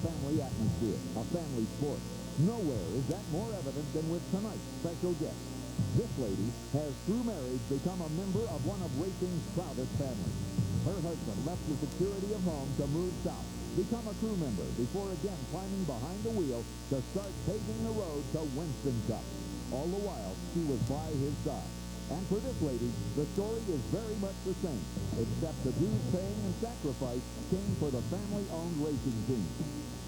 family atmosphere, a family sport. Nowhere is that more evident than with tonight's special guest. This lady has, through marriage, become a member of one of racing's proudest families. Her husband left the security of home to move south, become a crew member, before again climbing behind the wheel to start paving the road to Winston Cup. All the while, she was by his side. And for this lady, the story is very much the same, except the dues paying and sacrifice came for the family-owned racing team.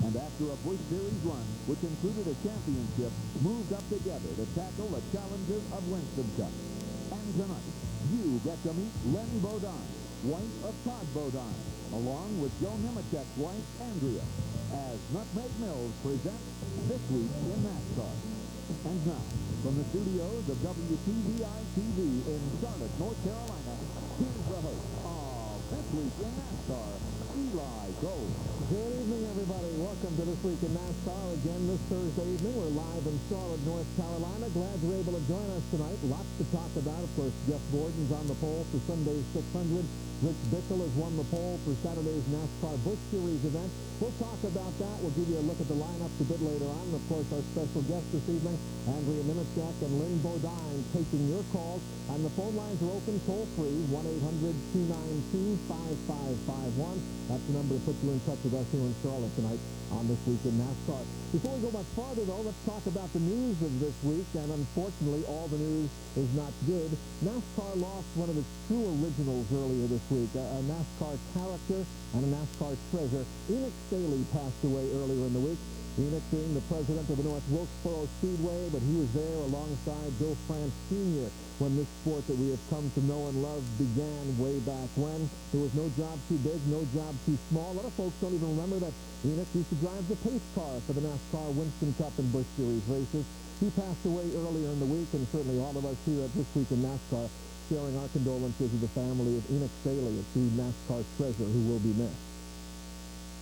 And after a Busch Series run, which included a championship, moved up together to tackle the challenges of Winston Cup. And tonight, you get to meet Len Bodine, wife of Todd Bodine, along with Joe Nemechek's wife, Andrea, as Nutmeg Mills presents This Week in NASCAR. And now, from the studios of WTVI-TV in Charlotte, North Carolina, here's the host of This Week in NASCAR, Eli Gold. Good evening, everybody. Welcome to This Week in NASCAR. Again, this Thursday evening, we're live in Charlotte, North Carolina. Glad you're able to join us tonight. Lots to talk about. Of course, Jeff Gordon's on the pole for Sunday's 600. Rich Bickle has won the pole for Saturday's NASCAR Busch Series event. We'll talk about that. We'll give you a look at the lineups a bit later on. And, of course, our special guests this evening, Andrea Nemechek and Len Bodine, taking your calls. And the phone lines are open toll-free, 1-800-292-5551. That's the number to put you in touch with us here in Charlotte tonight on This Week in NASCAR. Before we go much farther, though, let's talk about the news of this week. And unfortunately, all the news is not good. NASCAR lost one of its true originals earlier this week. A NASCAR character and a NASCAR treasure. Enoch Staley passed away earlier in the week. Enoch being the president of the North Wilkesboro Speedway, but he was there alongside Bill France Sr. when this sport that we have come to know and love began way back when. There was no job too big, no job too small. A lot of folks don't even remember that Enoch used to drive the pace car for the NASCAR Winston Cup and Busch Series races. He passed away earlier in the week, and certainly all of us here at This Week in NASCAR sharing our condolences with the family of Enoch Staley, a true NASCAR treasure who will be missed.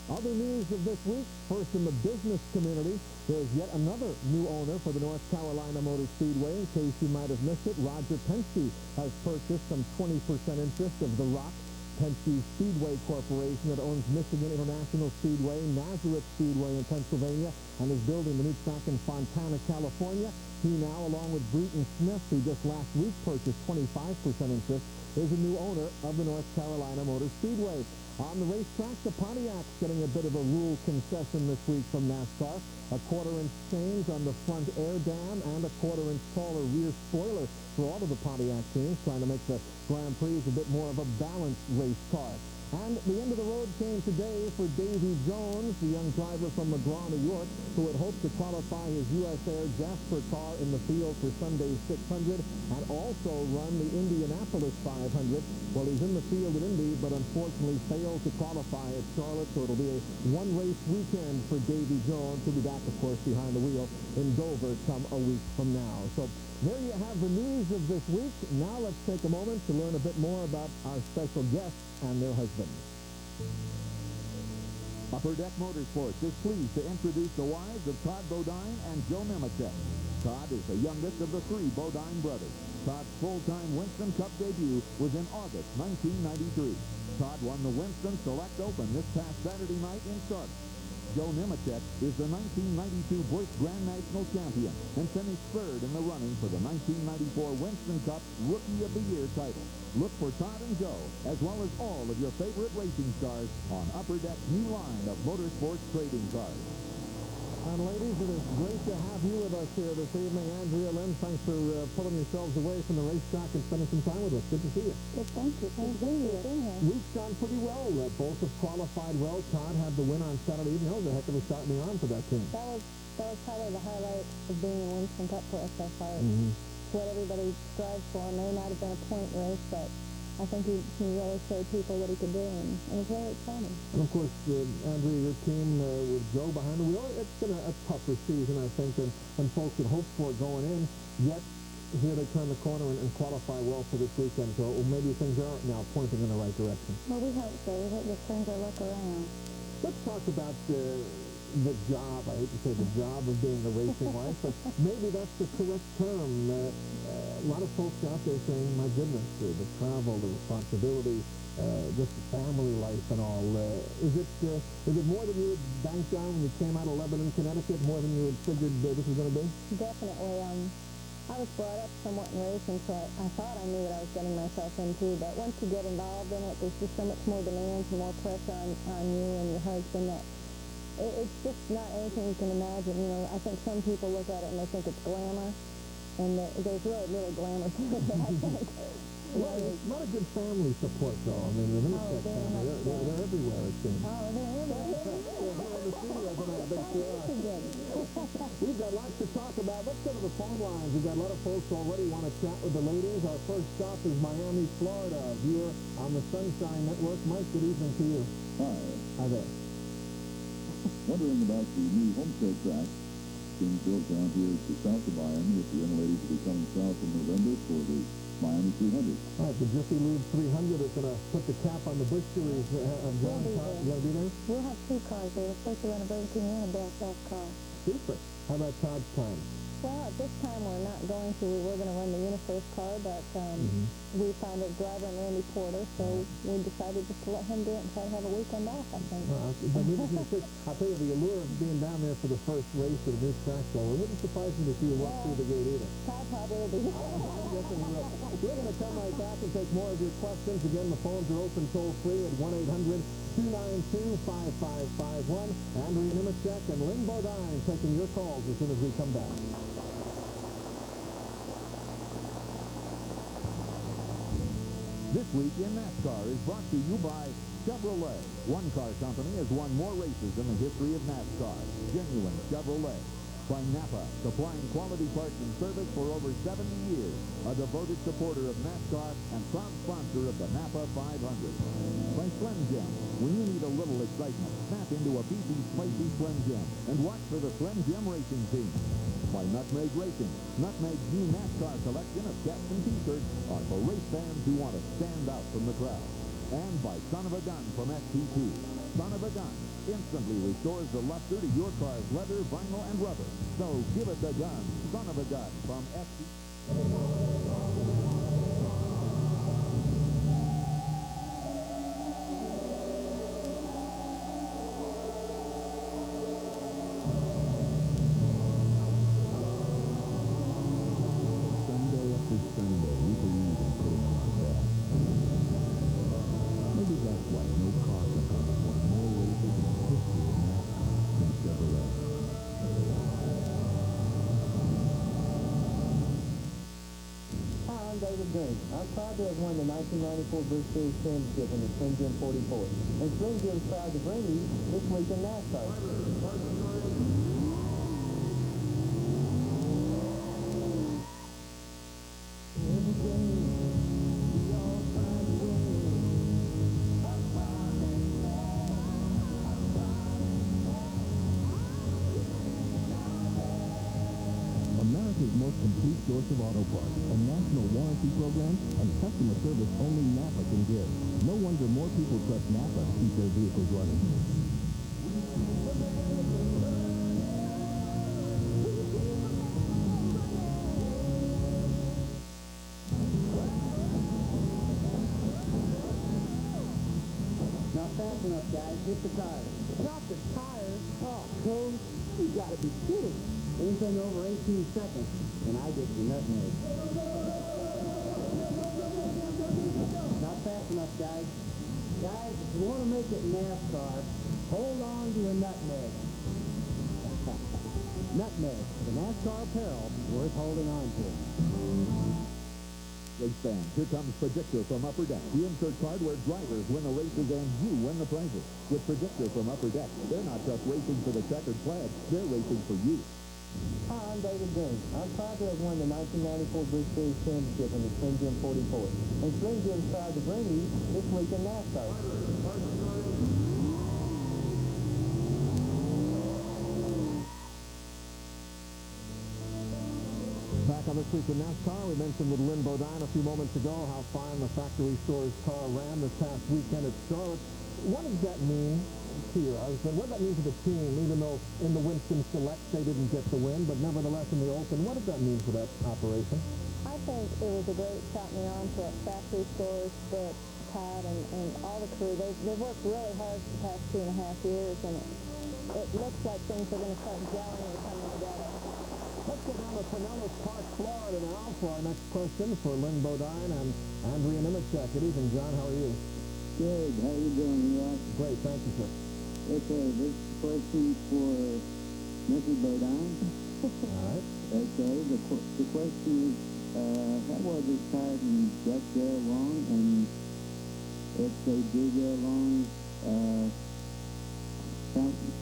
Other news of this week, first in the business community, there's yet another new owner for the North Carolina Motor Speedway. In case you might have missed it, Roger Penske has purchased some 20% interest of The Rock, Penske Speedway Corporation, that owns Michigan International Speedway, Nazareth Speedway in Pennsylvania, and is building the new track in Fontana, California. He now, along with Breton Smith, who just last week purchased 25% interest, is a new owner of the North Carolina Motor Speedway. On the racetrack, the Pontiac's getting a bit of a rule concession this week from NASCAR. A quarter-inch change on the front air dam and a quarter-inch taller rear spoiler for all of the Pontiac teams, trying to make the Grand Prix a bit more of a balanced race car. And the end of the road came today for Davy Jones, the young driver from McGraw, New York, who had hoped to qualify his U.S. Air Jasper car in the field for Sunday's 600 and also run the Indianapolis 500. Well, he's in the field at Indy, but unfortunately failed to qualify at Charlotte, so it'll be a one-race weekend for Davy Jones. He'll be back, of course, behind the wheel in Dover come a week from now. So there you have the news of this week. Now let's take a moment to learn a bit more about our special guests and their husbands. Upper Deck Motorsports is pleased to introduce the wives of Todd Bodine and Joe Nemechek. Todd is the youngest of the three Bodine brothers. Todd's full-time Winston Cup debut was in August 1993. Todd won the Winston Select Open this past Saturday night in Charlotte. Joe Nemechek is the 1992 Busch Grand National champion and finished third in the running for the 1994 Winston Cup Rookie of the Year title. Look for Todd and Joe, as well as all of your favorite racing stars, on Upper Deck's new line of Motorsports trading cars. And ladies, it is great to have you with us here this evening. Andrea, Len, thanks for pulling yourselves away from the racetrack and spending some time with us. Good to see you. Good, thank you. Thank you. We've gone pretty well. Both have qualified well. Todd had the win on Saturday evening. That was a heck of a shot in the arm for that team. That was probably the highlight of being in Winston Cup for us so far. It's what everybody strives for. It may not have been a point race, but I think he really showed people what he could do, and it was very exciting. And of course, Andrea, your team with Joe behind the wheel, it's been a tougher season, I think, than folks had hoped for going in. Yet, here they turn the corner and qualify well for this weekend. So maybe things are now pointing in the right direction. Well, we hope so. We hope this turns our luck around. Let's talk about the job. I hate to say the job of being a racing wife, but maybe that's the correct term. a lot of folks out there saying, my goodness, the travel, the responsibility, just the family life and all. Is it more than you had banked on when you came out of Lebanon, Connecticut, more than you had figured this was going to be? Definitely. I was brought up somewhat in racing, so I thought I knew what I was getting myself into, but once you get involved in it, there's just so much more demands and more pressure on you and your husband that it's just not anything you can imagine. You know, I think some people look at it and they think it's glamour, and there's really little glamour to it, I think. Well, a lot of good family support, though. I mean, the Minnesota family, they're everywhere, it seems. Oh, they're everywhere. Here in the studio tonight, I bet you are. We've got lots to talk about. Let's go to the phone lines. We've got a lot of folks already want to chat with the ladies. Our first stop is Miami, Florida. Viewer on the Sunshine Network. Mike, good evening to you. Hi. Hi there. Wondering about the new Homestead track being built down here to south of Miami. If the young ladies will be coming south in November for the Miami 300. All right, the Jiffy Lube 300 is going to put the cap on the Bush Series. John, you going to be there? We'll have two cars there. We're supposed to run a Burger King and a Belfast car. Super. How about Todd's plan? Well, at this time we're not going to. We were going to run the UniFirst car, but we found a driver in Randy Porter, so we decided just to let him do it and try to have a weekend off, I think. I'll tell you, the allure of being down there for the first race of the new track, though, it wouldn't surprise me to see you walk through the gate either. Todd probably will be. Yes, and he will. We're going to come right back and take more of your questions. Again, the phones are open toll-free at 1-800-292-5551. Andrea Nemechek and Lynn Bodine taking your calls as soon as we come back. This week in NASCAR is brought to you by Chevrolet. One car company has won more races in the history of NASCAR. Genuine Chevrolet. By Napa, supplying quality parts and service for over 70 years. A devoted supporter of NASCAR and proud sponsor of the Napa 500. By Slim Jim. When you need a little excitement, snap into a beefy, spicy Slim Jim and watch for the Slim Jim racing team. By Nutmeg Racing. Nutmeg's new NASCAR collection of caps and t-shirts are for race fans who want to stand out from the crowd. And by Son of a Gun from STP. Son of a Gun instantly restores the luster to your car's leather, vinyl, and rubber. So give it a gun. Son of a Gun from STP. I'm proud to have won the 1994 Bush Series Championship in the Slim Jim 44. And Slim Jim is proud to bring you this week in NASCAR. America's most complete source of auto parts, a national warranty program, and customer service only Napa can give. No wonder more people trust Napa to keep their vehicles running. Not fast enough, guys. Hit the tires. Not the tires? Oh, Coach, you got to be kidding. Anything over 18 seconds, and I get the nutmeg. Not fast enough, guys. Guys, if you want to make it in NASCAR, hold on to a nutmeg. Nutmeg, the NASCAR apparel worth holding on to. Race fans, here comes Predictor from Upper Deck. The insert card where drivers win the races and you win the prizes. With Predictor from Upper Deck, they're not just racing for the checkered flag, they're racing for you. Hi, I'm David Green. I'm proud to have won the 1994 Bush Series Championship in the Slim Jim 44. And Slim Jim is proud to bring you this week in NASCAR. Back on This Week in NASCAR, we mentioned with Lynn Bodine a few moments ago how fine the factory store's car ran this past weekend at Charlotte. What does that mean to your husband? What does that mean to the team, even though in the Winston Select they didn't get the win, but nevertheless in the Open, what does that mean for that operation? I think it was a great shot in the arm for factory stores that Todd and all the crew. They've worked really hard for the past 2.5 years, and it looks like things are going to start gelling and coming together. Let's go down to Pinellas Park, Florida now for our next question for Lynn Bodine and Andrea Nemechek. Good evening, John. How are you? Good. How you doing, Rock? Great. Thank you, sir. Okay, this question for Mrs. Bodine. All right. Okay, the question is, how was it Todd and Jeff get along, and if they did get along,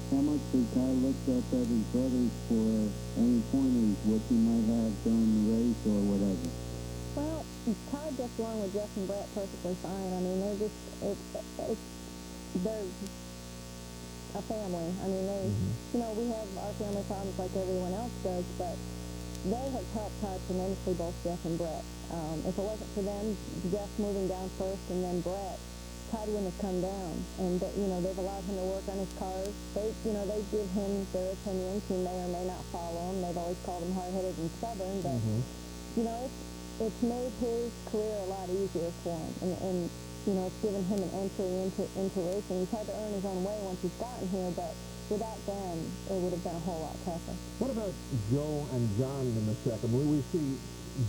how much did Todd look up at his brothers for any pointers, what he might have done in the race or whatever? Well, Todd gets along with Jeff and Brett perfectly fine. I mean, they're a family. I mean, we have our family problems like everyone else does, but they have helped Todd tremendously, both Jeff and Brett. If it wasn't for them, Jeff moving down first and then Brett, Todd wouldn't have come down. And, they've allowed him to work on his cars. They give him their opinions. He may or may not follow them. They've always called him hard-headed and stubborn, but, it's made his career a lot easier for him. And it's given him an entry into racing. He's had to earn his own way once he's gotten here, but without them, it would have been a whole lot tougher. What about Joe and John in the second? We see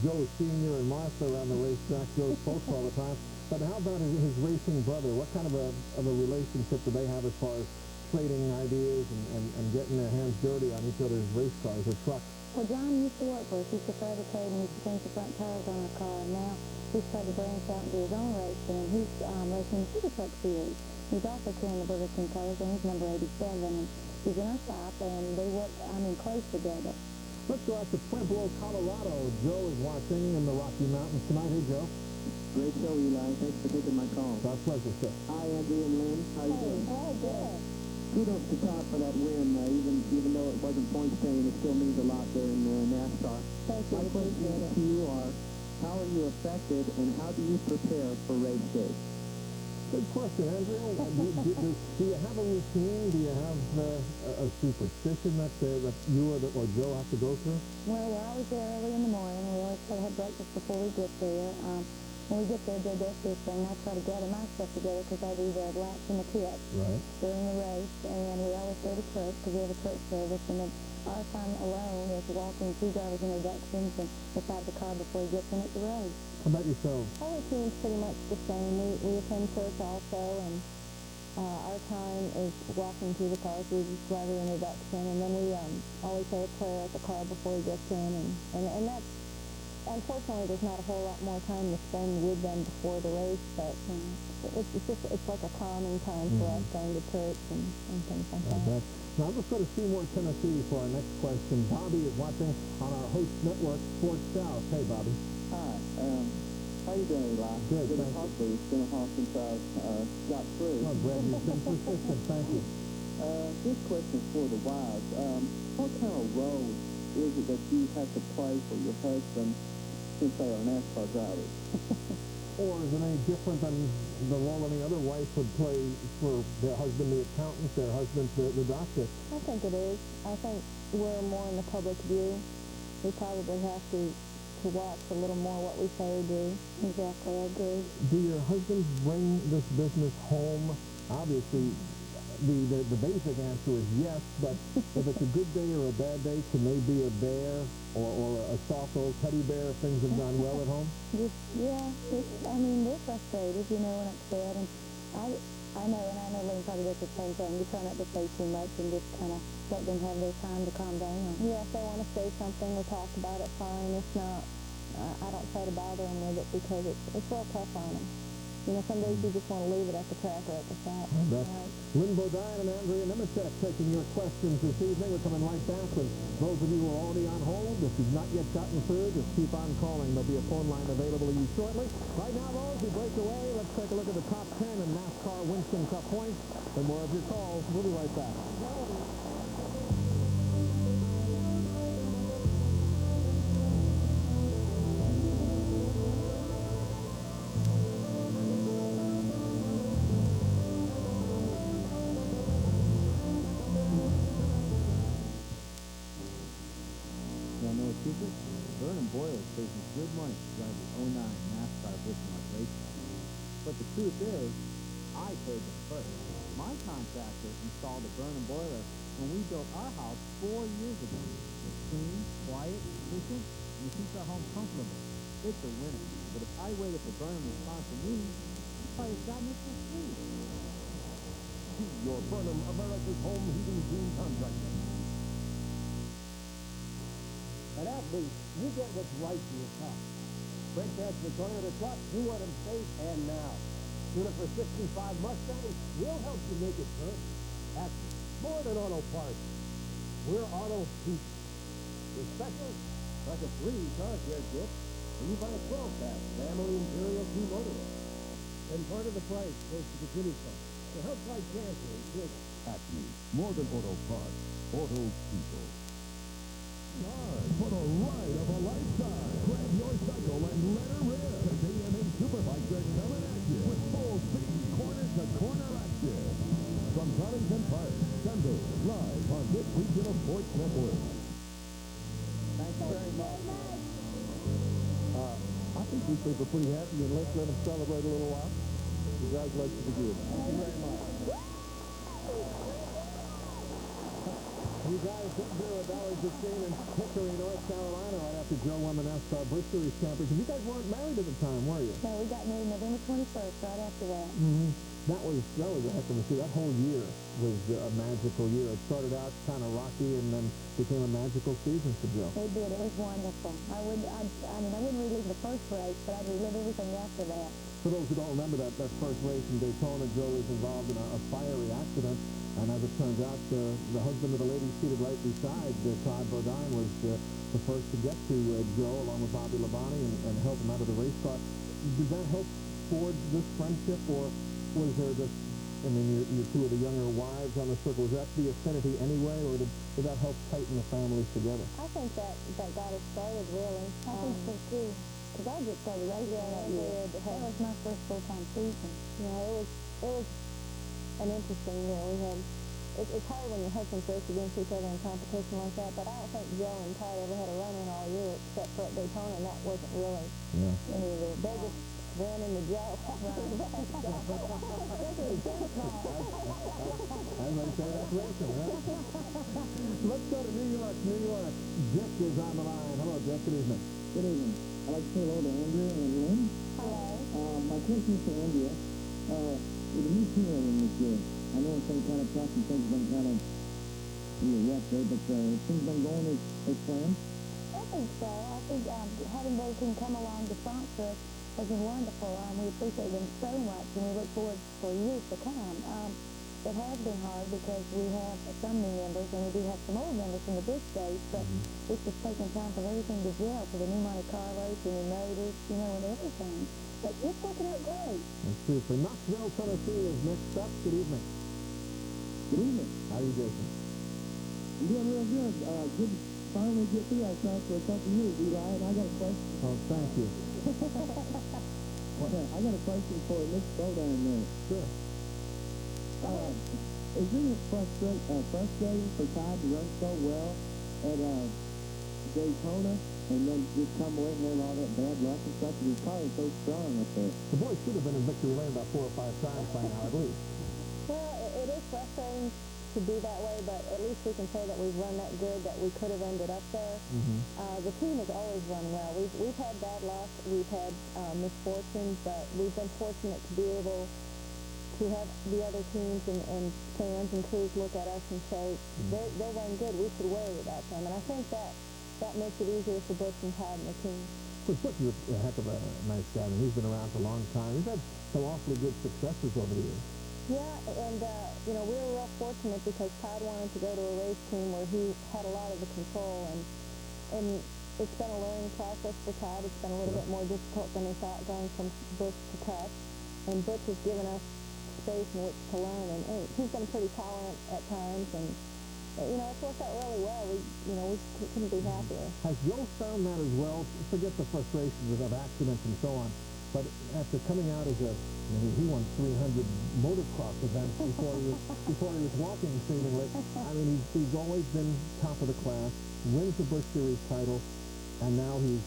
Joe Sr. and Martha around the racetrack, Joe's folks all the time. But how about his racing brother? What kind of a relationship do they have as far as trading ideas and getting their hands dirty on each other's race cars or trucks? Well, John used to work for us. He used to fabricate and he used to change the front tires on our car. And now he's tried to branch out and do his own racing. And he's racing the Super Truck Series. He's also carrying the Burger King cars, and he's number 87. And he's in our shop, and they work, close together. Let's go out to Pueblo, Colorado. Joe is watching in the Rocky Mountains tonight. Hey, Joe. Great show, Eli. Thanks for taking my call. It's our pleasure, sir. Hi, Andrea and Lynn. How you doing? Oh, good. Kudos to Todd for that win. Even though it wasn't points paying, it still means a lot there in NASCAR. Thank you. My question to you are, how are you affected, and how do you prepare for race day? Good question, Andrea. Do you have a routine? Do you have a superstition that you or Joe have to go through? Well, we're always there early in the morning. We always try to have breakfast before we get there. When we get there, Joe does his thing. I try to gather my stuff together because I do the laps and the pits during the race. And we always go to church because we have a church service. And then our time alone is walking through driver's introductions and beside the car before he gets in at the race. How about yourself? Our routine's pretty much the same. We attend church also, and our time is walking through the car through the driver introduction, and then we always say a prayer at the car before he gets in, and that's, unfortunately, there's not a whole lot more time to spend with them before the race, but it's like a calming time for us, going to church and things like that. Now let's go to Seymour, Tennessee for our next question. Bobby is watching on our host network, Sports South. Hey, Bobby. Hi. How you doing, Eli? Good, thank you. It's been a while since I got through. Oh, Brad, you've been persistent. Thank you. This question for the wives. What kind of role is it that you have to play for your husband since they are NASCAR drivers? Or is it any different than the role any other wife would play for their husband, the accountant, their husband, the doctor? I think it is. I think we're more in the public view. We probably have to watch a little more what we say or do. Exactly, I agree. Do your husbands bring this business home? Obviously, the basic answer is yes, but if it's a good day or a bad day, can they be a bear or a soft old teddy bear if things have gone well at home? They're frustrated, and upset, and I know Lynn probably does the same thing. You try not to say too much and just kind of let them have their time to calm down. Yeah, if they want to say something or talk about it, fine. If not, I don't try to bother them with it because it's real tough on them. Some days you just want to leave it at the track or at the shop. Lynn Bodine and Andrea Nemechek taking your questions this evening. We're coming right back with those of you who are already on hold. If you've not yet gotten through, just keep on calling. There'll be a phone line available to you shortly. Right now, though, as we break away, let's take a look at the top 10 in NASCAR Winston Cup points. And more of your calls. We'll be right back. You know a secret? Vernon Boyler faces good money to drive the 09 NASCAR Bushmark race car. But the truth is, I paid them first. My contractor installed a Vernon Boiler when we built our house 4 years ago. It's clean, quiet, efficient, and it keeps our home comfortable. It's a winner. But if I waited for Vernon to sponsor me, I'd probably have gotten it for free. See your Burnham, America's home heating team contractor. At Applebee's, you get what's right for your car. Brake pads for Toyota truck, you want them safe and now. Tune up for 65 Mustangs, we'll help you make it good. Applebee's, more than auto parts. We're auto people. With specials like a free car care kit when you buy a 12-pack Family Imperial 2 motorway. And part of the price goes to the Jimmy Fund to help fight cancer in children. Applebee's, more than auto parts, auto people. Time for the ride of a lifetime. Grab your cycle and let her rip. Because AMA Superbikes are coming at you with full speed, corner-to-corner action. From Darlington Park, Sunday, live on this regional sports network. Thank you very much. I think these people are pretty happy, and let's let them celebrate a little while. Congratulations again. Thank you very much. You guys sitting here at Dollar Justine in Hickory, North Carolina, right after Joe won the NASCAR Bush Series championship. You guys weren't married at the time, were you? No, we got married November 21st, right after that. That was a heck of a season. That whole year was a magical year. It started out kind of rocky and then became a magical season for Joe. It did. It was wonderful. I wouldn't relive the first race, but I'd relive everything after that. For those who don't remember that first race in Daytona, Joe was involved in a fiery accident. And as it turns out, the husband of the lady seated right beside Todd Bodine was the first to get to Joe, along with Bobby Labonte, and help him out of the race car. Did that help forge this friendship, or was there just, I mean, you're two of the younger wives on the circle, was that the affinity anyway, or did that help tighten the families together? I think that got us started, really. I think so, too. Because I just started racing that year. That was my first full-time season. Yeah, it was an interesting year. It's hard when your husbands race against each other in competition like that, but I don't think Joe and Todd ever had a run-in all year except for at Daytona, and that wasn't really any of it. They just ran into Joe. As I say, that's racing, right? Let's go to New York. Dick is on the line. Hello, Dick. Good evening. Good evening. I'd like to say hello to Andrea and Lynn. Hello. My question is for Andrea. With the new team this year, I know it's been kind of tough and things have been kind of rough there, but things been going as planned? I think so. I think having those who come along to sponsor us has been wonderful. We appreciate them so much, and we look forward for years to come. It has been hard because we have some new members, and we do have some old members from the Bush days, but it's just taking time for everything to gel, for the new Monte Carlos, the new motors, and everything. But it's working out great. That's super. Knoxville, Tennessee is next up. Good evening. Good evening. How are you, Jason? I'm doing real good. Good finally get through that track for a couple of years, Eli, and I got a question. Oh, thank you. I got a question for Nick Bodine there. Sure. Isn't it frustrating for Todd to run so well at Daytona and then just come away and have all that bad luck and stuff? His car is so strong up there. The boys should have been in victory lane about 4 or 5 times by now, at least. Well, it is frustrating to be that way, but at least we can say that we've run that good, that we could have ended up there. The team has always run well. We've had bad luck, we've had misfortune, but we've been fortunate to be able to have the other teams and fans and crews look at us and say, they're running good, we should worry about them. And I think that makes it easier for Butch and Todd and the team. Butch is a heck of a nice guy, and he's been around for a long time. He's had some awfully good successes over the years. Yeah, and we were real fortunate because Todd wanted to go to a race team where he had a lot of the control, and it's been a learning process for Todd. It's been a little bit more difficult than he thought going from Butch to Todd, and Butch has given us space in which to learn, and he's been pretty tolerant at times, and it's worked out really well. We couldn't be happier. Has Joe found that as well? Forget the frustrations of accidents and so on, but after coming out as he won 300 motocross events before he was walking, seemingly. I mean, he's always been top of the class, wins the Bush Series title, and now he's,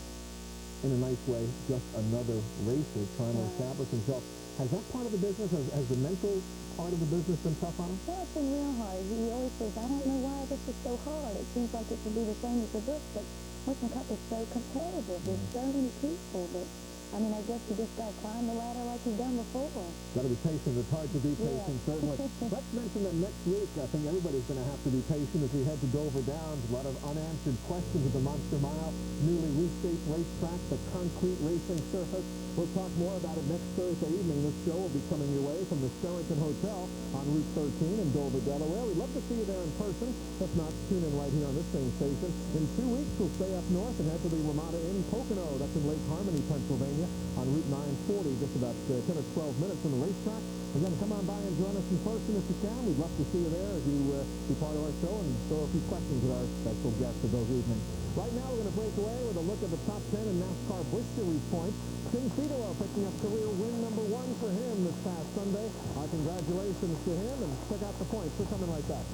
in a nice way, just another racer trying to establish himself. Has that part of the business, has the mental part of the business been tough on him? Well, it's been real hard. He always says, I don't know why this is so hard. It seems like it should be the same as the book, but Winston Cup is so competitive. There's so many people that, I mean, I guess you just got to climb the ladder like you've done before. Got to be patient. It's hard to be patient, certainly. Let's mention that next week, I think everybody's going to have to be patient as we head to Dover Downs. A lot of unanswered questions at the Monster Mile, newly reshaped racetrack, the concrete racing surface. We'll talk more about it next Thursday evening. This show will be coming your way from the Sheraton Hotel on Route 13 in Dover, Delaware. We'd love to see you there in person. If not, tune in right here on this same station. In 2 weeks, we'll stay up north and head to the Ramada Inn Pocono. That's in Lake Harmony, Pennsylvania, on Route 940, just about 10 or 12 minutes from the racetrack. Again, come on by and join us in person if you can. We'd love to see you there as you be part of our show and throw a few questions at our special guests of those evenings. Right now, we're going to break away with a look at the top 10 in NASCAR Busch Series points. Tim Fedor picking up career win number 1 for him this past Sunday. Our congratulations to him, and check out the points. We're coming right back.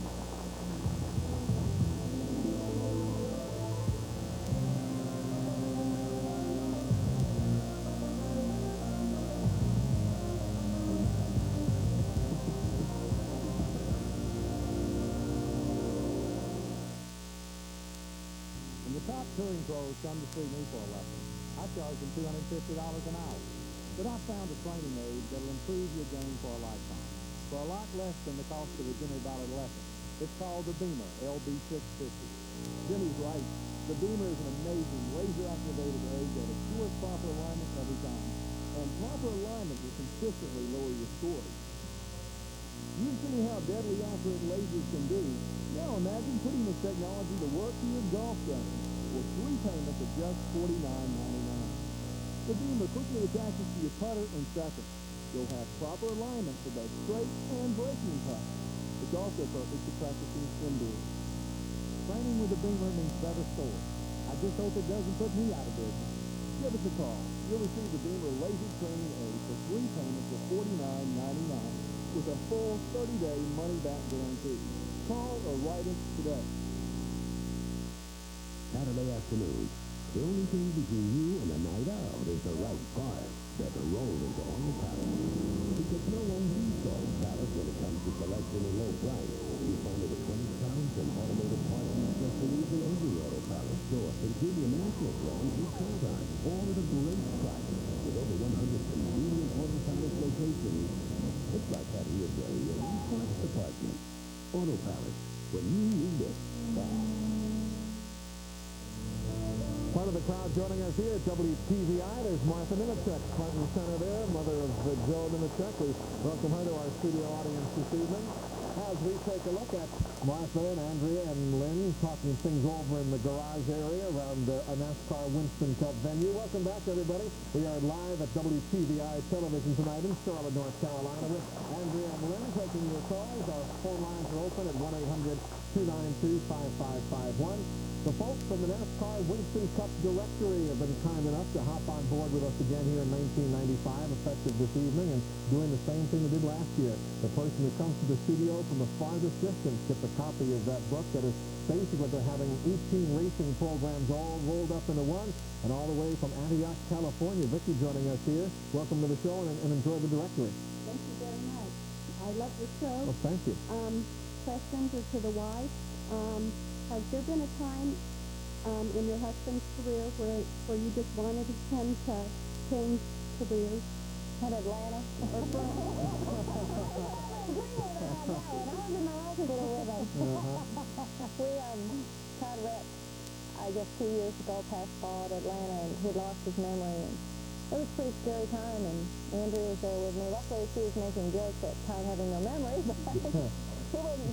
Top touring pros come to see me for a lesson. I charge them $250 an hour. But I've found a training aid that'll improve your game for a lifetime. For a lot less than the cost of a Jimmy Ballard lesson. It's called the Beamer LB650. Jimmy's right. The Beamer is an amazing laser-activated aid that assures proper alignment every time. And proper alignment will consistently lower your scores. You've seen how deadly accurate lasers can be. Now imagine putting this technology to work for your golf game. For 3 payments of just $49.99. The Beamer quickly attaches to your putter in seconds. You'll have proper alignment for both straight and breaking putts. It's also perfect for practicing indoors. Training with the Beamer means better scores. I just hope it doesn't put me out of business. Give us a call. You'll receive the Beamer laser training aid for 3 payments of $49.99 with a full 30-day money-back guarantee. Call or write us today. Saturday afternoon. The only thing between you and a night out is the right car. Better roll into Auto Palace. Because no one beats Auto Palace when it comes to selection and low price. You find over 20 pounds and automotive parts and accessories in every Auto Palace store, including national brands you count on, all at a great price. With over 100 convenient Auto Palace locations, it's like that here, Jerry, in the parts department. Auto Palace, when you need it, fast. Part of the crowd joining us here at WTVI. There's Martha Nemechek, front and center there, mother of Joe Nemechek. We welcome her to our studio audience this evening. As we take a look at Martha and Andrea and Lynn talking things over in the garage area around a NASCAR Winston Cup venue. Welcome back, everybody. We are live at WTVI television tonight in Charlotte, North Carolina with Andrea and Lynn taking your calls. Our phone lines are open at 1-800-292-5551. The folks from the NASCAR Winston Cup directory have been kind enough to hop on board with us again here in 1995, effective this evening, and doing the same thing they did last year. The person who comes to the studio from the farthest distance gets a copy of that book that is basically they're having 18 racing programs all rolled up into one, and all the way from Antioch, California. Vicki joining us here. Welcome to the show, and enjoy the directory. Thank you very much. I love the show. Well, thank you. Questions are to the wife. Has there been a time in your husband's career where you just wanted him to change careers? At Atlanta? Or I was in the hospital with him. We, Todd Rex, I guess 2 years ago, passed ball at Atlanta, and he lost his memory. And it was a pretty scary time, and Andrea was there with me. Luckily, she was making jokes at Todd having no memory, but he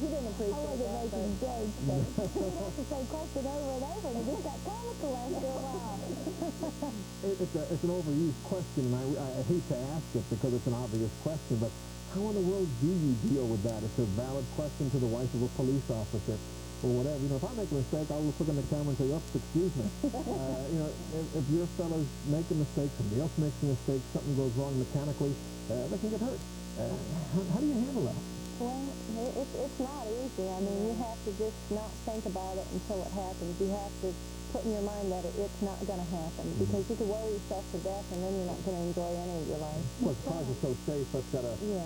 didn't appreciate that. I wasn't making jokes, but he had the same question over and over, and it just got comical after a while. It's an overused question, and I hate to ask it because it's an obvious question, but how in the world do you deal with that? It's a valid question to the wife of a police officer or whatever. You know, if I make a mistake, I will look in the camera and say, oops, excuse me. You know, if your fellows make a mistake, somebody else makes a mistake, something goes wrong mechanically, they can get hurt. How do you handle that? Well, it's not easy. I mean, you have to just not think about it until it happens. You have to put in your mind that it's not going to happen, because you could worry yourself to death and then you're not going to enjoy any of your life. Well, cars are so safe, that's gotta you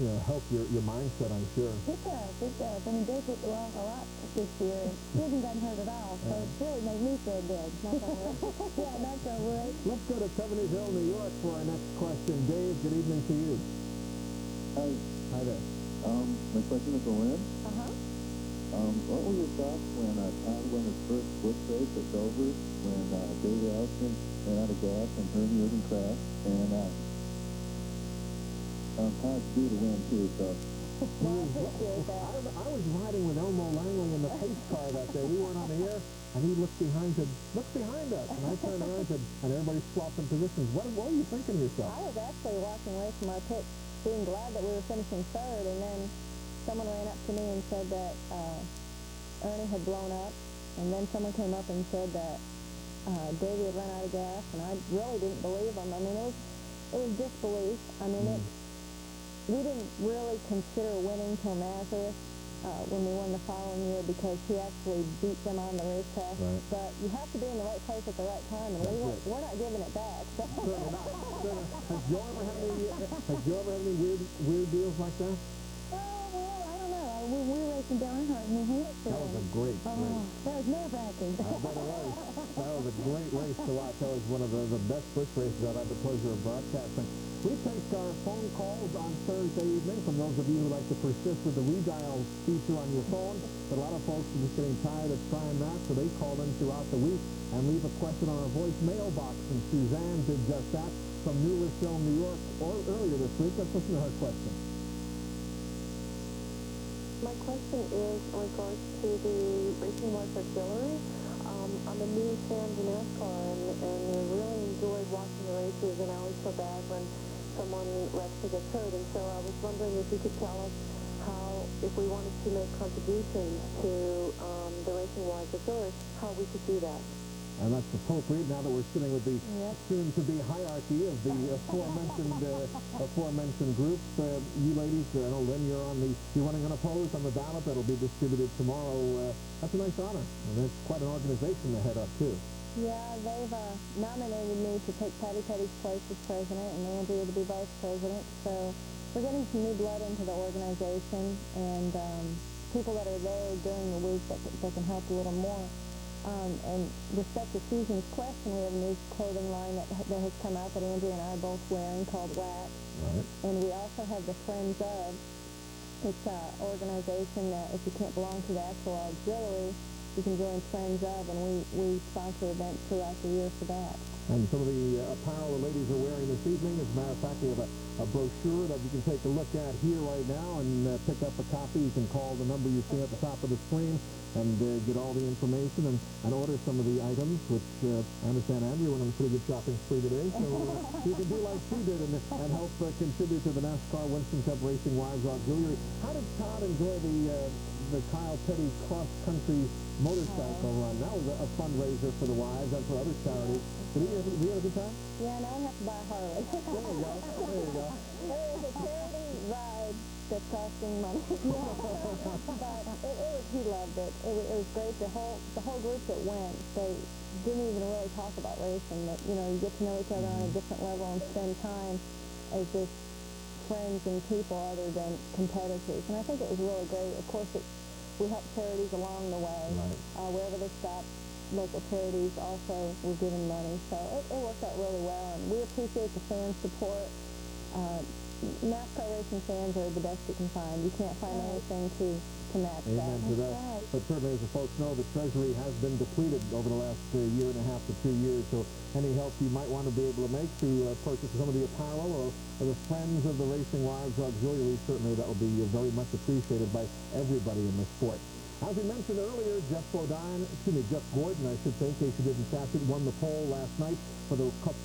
know, help your mindset, I'm sure. It does. I mean, Dave hit the rock a lot this year, and he hasn't gotten hurt at all, so it's really made me feel good. Not gonna worry. Yeah, not gonna worry. Let's go to Coventryville, New York for our next question. Dave, good evening to you. Hi. Hi there. My question is for Lynn. What were your thoughts when Todd won his first Swiss race at Dover, when David Allison ran out of gas and Ernie Irvin crashed, and Todd's due to win too, so... Well, I appreciate that. I was riding with Elmo Langley in the pace car that day. We weren't on the air, and he looked behind and said, "Look behind us." And I turned around and said, and everybody swapped in positions. What were you thinking to yourself? I was actually walking away from our pit being glad that we were finishing third, and then someone ran up to me and said that Ernie had blown up, and then someone came up and said that Davey had run out of gas, and I really didn't believe them. I mean, it was disbelief. I mean, we didn't really consider winning till Nazareth when we won the following year, because he actually beat them on the racetrack. Right. But you have to be in the right place at the right time, and we're not giving it back. So. Certainly not. Has Joe ever had any weird deals like that? Well, I don't know. We raced in Downhart, New Hampshire. That was a great race. That was nerve-wracking. I bet it was. That was a great race to watch. That was one of the best Busch races that I had the pleasure of broadcasting. We take our phone calls on Thursday evening from those of you who like to persist with the redial feature on your phone. But a lot of folks are just getting tired of trying that, so they call in throughout the week and leave a question on our voicemail box. And Suzanne did just that from New Rochelle, New York, earlier this week. Let's listen to her question. My question is in regards to the Racing Life Auxiliary. I'm a new fan of NASCAR and really enjoyed watching the races, and I always feel bad when someone wrecks or gets hurt. And so I was wondering if you could tell us how, if we wanted to make contributions to the Racing Life Auxiliary, how we could do that. And that's appropriate now that we're sitting with the soon-to-be hierarchy of the aforementioned groups. You ladies, I know Lynn, you're running unopposed on the ballot that'll be distributed tomorrow. That's a nice honor, and it's quite an organization to head up, too. Yeah, they've nominated me to take Patty Petty's place as president and Andrea to be vice president. So we're getting some new blood into the organization, and people that are there during the week that can help a little more. And respect to Susan's question, we have a new clothing line that has come out that Andrea and I are both wearing called WAC. Right. And we also have the Friends of. It's an organization that if you can't belong to the actual auxiliary, you can join Friends of, and we sponsor events throughout the year for that. And some of the apparel the ladies are wearing this evening, as a matter of fact, we have a brochure that you can take a look at here right now and pick up a copy. You can call the number you see at the top of the screen and get all the information and order some of the items, which I understand Andrew went on a pretty good shopping spree today. So you can do like she did and help contribute to the NASCAR Winston Cup Racing Wives Auxiliary. How did Todd enjoy the Kyle Petty cross-country motorcycle run? That was a fundraiser for the wives and for other charities. Did you have a good time? Yeah, now we have to buy a Harley. There you go. There you go. It was a charity ride that's costing money. But he loved it. It was great. The whole group that went, they didn't even really talk about racing. But you get to know each other on a different level and spend time as just friends and people other than competitors. And I think it was really great. Of course, we helped charities along the way. Right. Wherever they stopped, local charities also were giving money. So it worked out really well. And we appreciate the fan support. NASCAR racing fans are the best you can find. You can't find anything to match that. Amen to that. Right. But certainly, as the folks know, the Treasury has been depleted over the last year and a half to 2 years. So any help you might want to be able to make to purchase some of the apparel or the Friends of the Racing Wives Auxiliary, certainly that will be very much appreciated by everybody in the sport. As we mentioned earlier, Jeff Gordon, I should say, in case you didn't catch it, won the pole last night for the Cup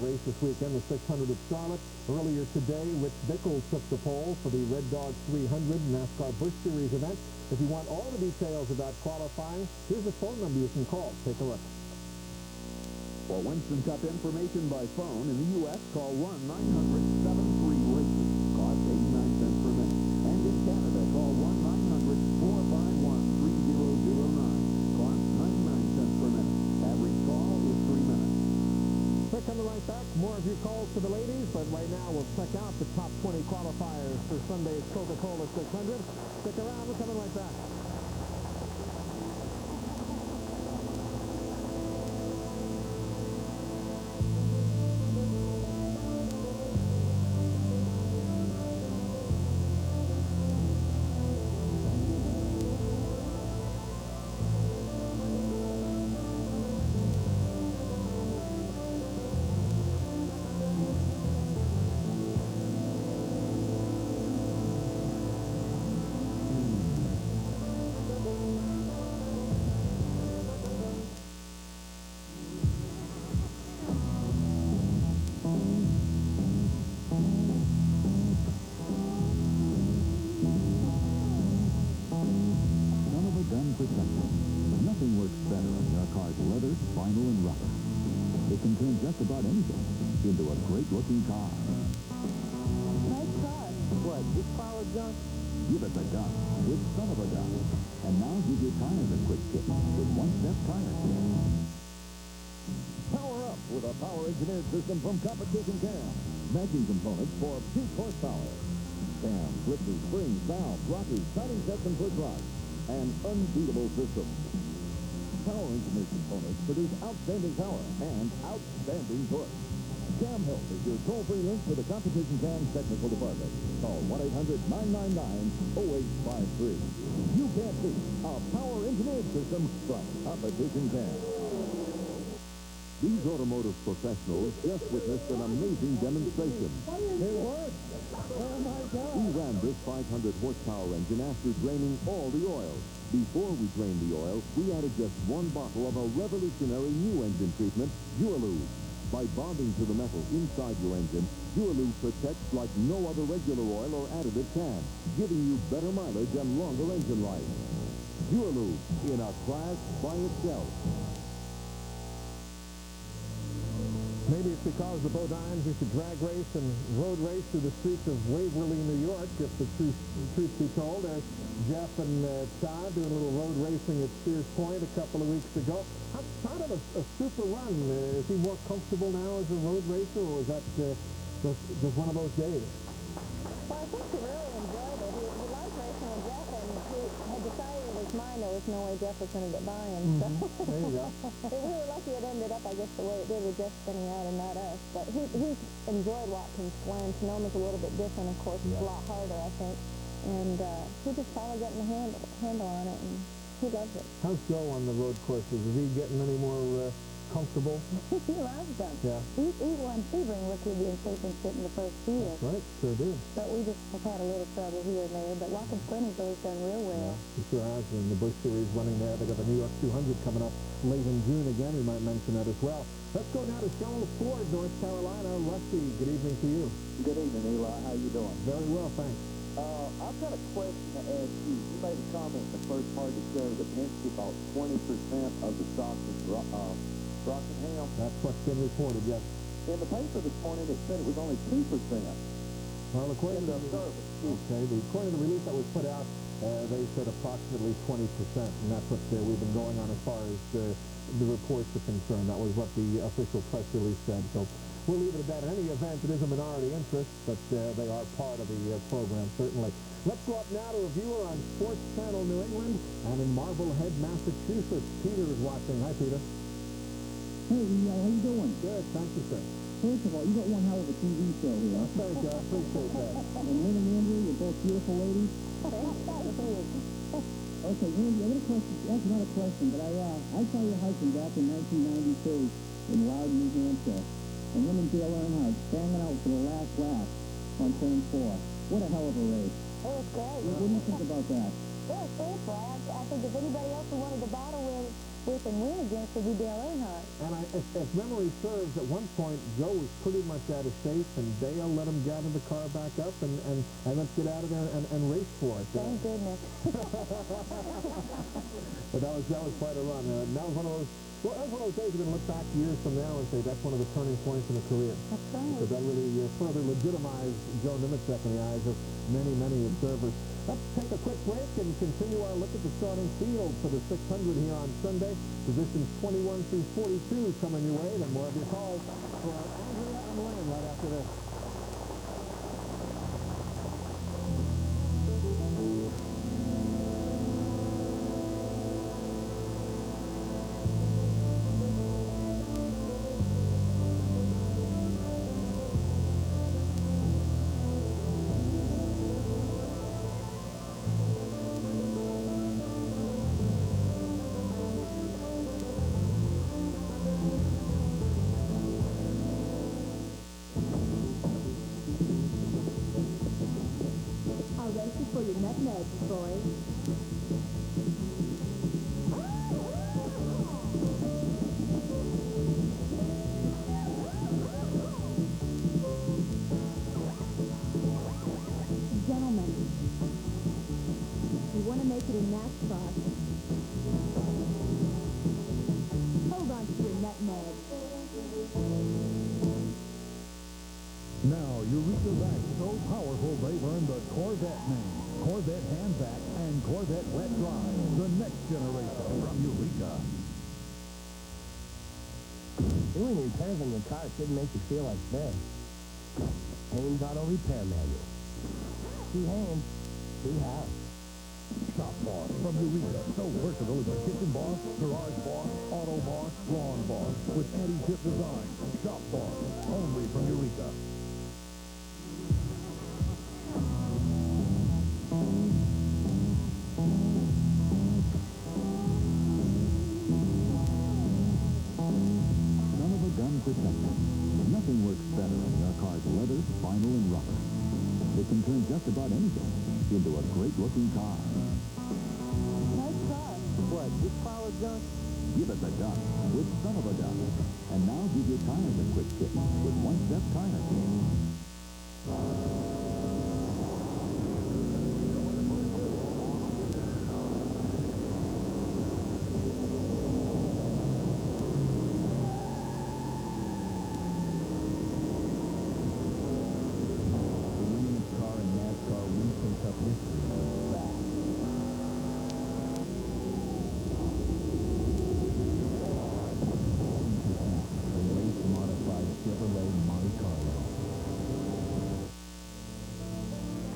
race this weekend, the 600 at Charlotte. Earlier today, Rich Bickle took the pole for the Red Dog 300 NASCAR Busch Series event. If you want all the details about qualifying, here's a phone number you can call. Take a look. For Winston Cup information by phone in the U.S., call 1-900-73-RACES. Cost 89 cents per minute. And in Canada, call 1-900-451-3009. Cost 99 cents per minute. more of your calls to the ladies, but right now we'll check out the top 20 qualifiers for Sunday's Coca-Cola 600. Stick around, we're coming right back. Nothing works better on your car's leather, vinyl, and rubber. It can turn just about anything into a great-looking car. Nice car. What, this pile of junk? Give it the gun with Son of a Gun. And now give your tires a quick kick with one-step tire care. Power up with a power-engineered system from Competition Cam. Matching components for peak horsepower. Cam, blitzes, springs, valves, rockers, timing sets, and push rods. An unbeatable system. Power-engineered components produce outstanding power and outstanding torque. Cam Help is your toll-free link for the Competition Cam technical department. Call 1-800-999-0853. You can't beat a power-engineered system from Competition Cam. These automotive professionals just witnessed an amazing demonstration. It worked! Oh my God! We ran this 500 horsepower engine after draining all the oil. Before we drained the oil, we added just one bottle of a revolutionary new engine treatment, Duralube. By bonding to the metal inside your engine, Duralube protects like no other regular oil or additive can, giving you better mileage and longer engine life. Duralube, in a class by itself. Maybe it's because the ProNynes used to drag race and road race through the streets of Waverly, New York, if the truth be told. There's Jeff and Todd doing a little road racing at Spears Point a couple of weeks ago. Kind of a super run. Is he more comfortable now as a road racer, or was that just one of those days? Well, I think he really enjoyed it. He liked racing with Jeff, and he had decided in his mind there was no way Jeff was going to get by him. So There you go. we were lucky it ended up, I guess, the way it did with Jeff spinning out and not us. But he's enjoyed Watkins Glen. Sonoma's a little bit different, of course. It's a lot harder, I think. And he just finally getting the handle on it, and he loves it. How's Joe on the road courses? Is he getting any more comfortable? He loves them. Yeah. He won Sebring Rookie of the Championship in the first year. That's right, sure did. But we just have had a little trouble here and there. But Watkins Glen has always done real well. He sure has. In the Busch Series running there, they got the New York 200 coming up late in June again. We might mention that as well. Let's go now to Charlotte Ford, North Carolina. Rusty, good evening to you. Good evening, Eli. How you doing? Very well, thanks. I've got a question to ask you. You made a comment in the first part of the show that Penske bought 20% of the stock of Rockingham. That's what's been reported, yes. In the paper this morning, it said it was only 2%. Well, according to according to the release that was put out, they said approximately 20%, and that's what we've been going on as far as the reports are concerned. That was what the official press release said. So we'll leave it at that. In any event, it is a minority interest, but they are part of the program, certainly. Let's go up now to a viewer on Sports Channel New England, and in Marblehead, Massachusetts. Peter is watching. Hi, Peter. Hey, how you doing? Good, thank you, sir. First of all, you got one hell of a TV show here. Thank you, I appreciate that. And Lynn and Andrew, you're both beautiful ladies. Okay, Andy, I got a question. That's not a question, but I saw your husband back in 1992 in Loudon, New Hampshire, and him and Dale Earnhardt banging out for the last lap on turn 4. What a hell of a race. It was great. What do you think about that? It was beautiful. I think if anybody else who wanted to battle with and win against would be Dale Earnhardt. And if memory serves, at one point, Joe was pretty much out of shape, and Dale let him gather the car back up, and let's get out of there and race for it. Thank goodness. But that was quite a run. That was one of those. Well, that's one of those days you're going to look back years from now and say that's one of the turning points in a career. That's right. Because that really further legitimized Joe Nemechek in the eyes of many, many observers. Let's take a quick break and continue our look at the starting field for the 600 here on Sunday. Positions 21 through 42 coming your way. Then more of your calls for Andrea and Lynn right after this. For your nutmeg, boys. Gentlemen, you want to make it in NASCAR, hold on to your nutmeg. Now, Eureka bags so powerful they've earned the Corvette name. Corvette Handback and Corvette Wet Dry, the next generation from Eureka. Doing repairs on your car should make you feel like this. Haynes Auto Repair Manual. See Haynes, see House. Shop Boss from Eureka, so versatile as a kitchen boss, garage boss, auto boss, lawn boss, with anti-tip design. Shop Boss, only from Eureka. Protection. Nothing works better than your car's leather, vinyl, and rubber. It can turn just about anything into a great-looking car. Nice car. What, this pile of junk? Give it the dust with Son of a Gun. And now give your tires a quick kick with one-step tire kick.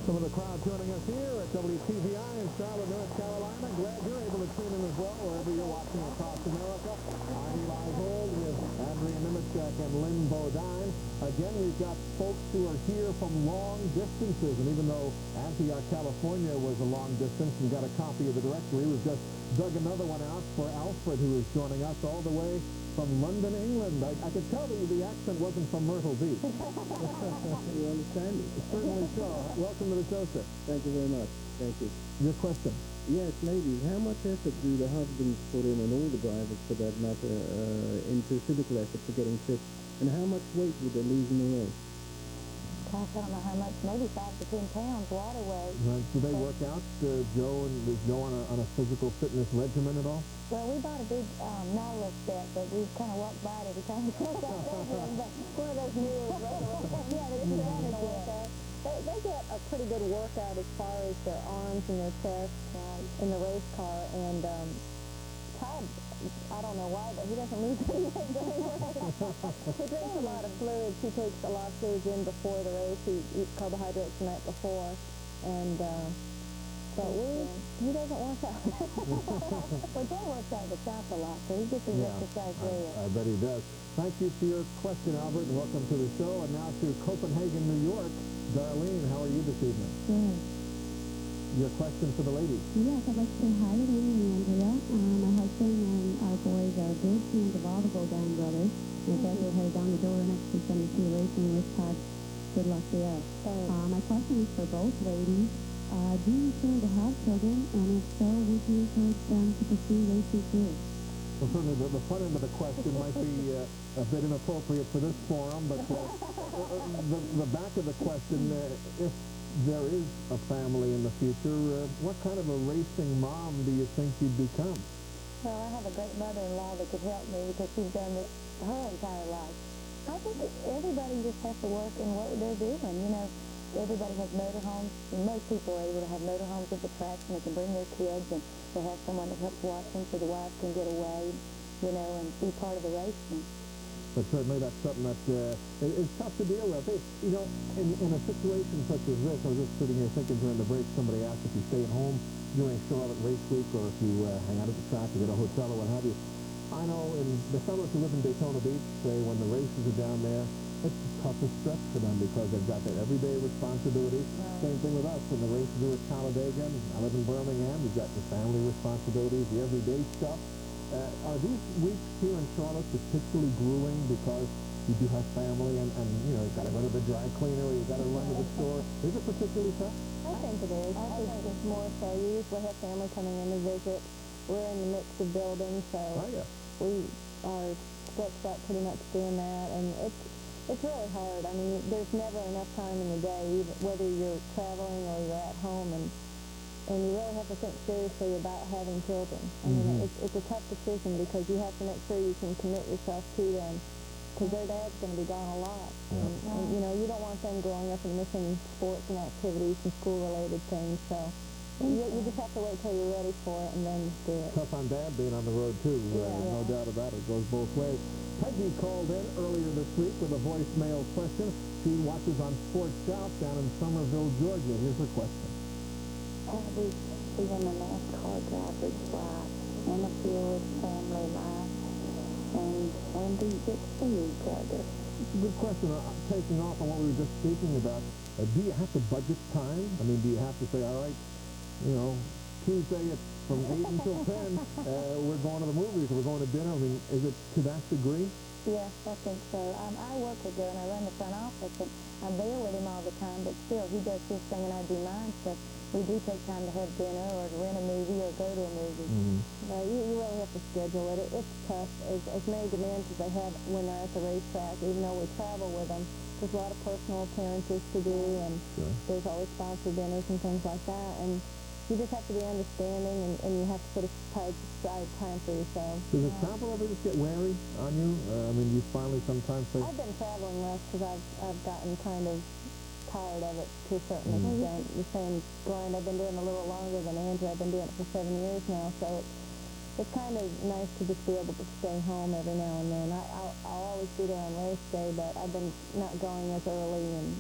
Some of the crowd joining us here at WTVI in Charlotte, North Carolina. Glad you're able to tune in as well wherever you're watching across America. I'm Eli Gold with Andrea Nemechek and Lynn Bodine. Again, we've got folks who are here from long distances, and even though Antioch, California was a long distance and got a copy of the directory, we've just dug another one out for Alfred, who is joining us all the way from London, England. I could tell that the accent wasn't from Myrtle Beach. You understand it? Certainly so. Welcome to the show, sir. Thank you very much. Thank you. Your question. Yes, ladies, how much effort do the husbands put in, and all the drivers for that matter, into physical effort for getting fit? And how much weight would they lose in the race? Gosh, I don't know how much, maybe 5 to 10 pounds water weight. Do they work out, Joe, and is Joe on a physical fitness regimen at all? Well, we bought a big Nautilus set, but we kind of walked by it every time we walked out there. But one of those new yeah, they're surrounded workout. They get a pretty good workout as far as their arms and their chest in the race car. And Todd, I don't know why, but he doesn't lose any weight during the race. He drinks a lot of fluids. He takes a lot of fluids in before the race. He eats carbohydrates the night before. And but he doesn't work out. Well, Joe works out of the south a lot, so he gets his exercise there. I bet he does. Thank you for your question, Albert, and welcome to the show. And now to Copenhagen, New York. Darlene, how are you this evening? Good. Your question for the ladies. Yes, I'd like to say hi to Lynn and Andrea. My husband and our boys are big fans of all the Bodine brothers. And I guess we're headed down the door next week to see racing with Todd. Good luck there. My question is for both ladies. Do you plan to have children? And if so, would you encourage them to pursue racing too? Well, certainly the front end of the question might be a bit inappropriate for this forum, but the back of the question, if there is a family in the future, what kind of a racing mom do you think you'd become? Well, I have a great mother-in-law that could help me because she's done this her entire life. I think everybody just has to work in what they're doing. You know, everybody has motorhomes. Most people are able to have motorhomes at the tracks, and they can bring their kids, and they have someone that helps watch them so the wives can get away, you know, and be part of the racing. But certainly that's something that is tough to deal with. You know, in a situation such as this, I was just sitting here thinking during the break, somebody asked if you stay at home during Charlotte Race Week or if you hang out at the track or get a hotel or what have you. I know in the fellows who live in Daytona Beach say when the races are down there, it's the toughest stretch for them because they've got that everyday responsibility. Right. Same thing with us. When the races are at Talladega, I live in Birmingham, you've got the family responsibilities, the everyday stuff. Are these weeks here in Charlotte particularly grueling because you do have family and you know, you've got to go to the dry cleaner or you've got to run to the store? Is it particularly tough? I think it is. I think it's more so. You usually have family coming in to visit. We're in the midst of building, so we are stretched out pretty much doing that, and it's really hard. I mean, there's never enough time in the day, even whether you're traveling or you're at home, and you really have to think seriously about having children. I mean, it's a tough decision because you have to make sure you can commit yourself to them, because their dad's going to be gone a lot. And, you know, you don't want them growing up and missing sports and activities and school-related things, so you just have to wait till you're ready for it and then do it. Tough on Dad being on the road, too. No doubt about it. It goes both ways. Peggy called in earlier this week with a voicemail question. She watches on Sports South down in Somerville, Georgia. Here's her question. Abby's seeing the NASCAR drivers fly in the field, family life, and when do you get to see each other? Good question. Taking off on what we were just speaking about, do you have to budget time? I mean, do you have to say, all right, you know, Tuesday from 8 until 10, we're going to the movies, or we're going to dinner? I mean, is it to that degree? Yes, I think so. I work with Joe, and I run the front office, and I'm there with him all the time, but still, he does his thing, and I do mine, so we do take time to have dinner, or to rent a movie, or go to a movie. You really have to schedule it. It's tough. As many demands as they have when they're at the racetrack, even though we travel with them, there's a lot of personal appearances to do, and there's always sponsor dinners and things like that, and you just have to be understanding, and you have to put aside time for yourself. Does the travel ever just get weary on you? I mean, you finally sometimes say... I've been traveling less because I've gotten kind of tired of it to a certain extent. The same grind. I've been doing a little longer than Andrew. I've been doing it for 7 years now, so it's kind of nice to just be able to stay home every now and then. I'll always be there on race day, but I've been not going as early, and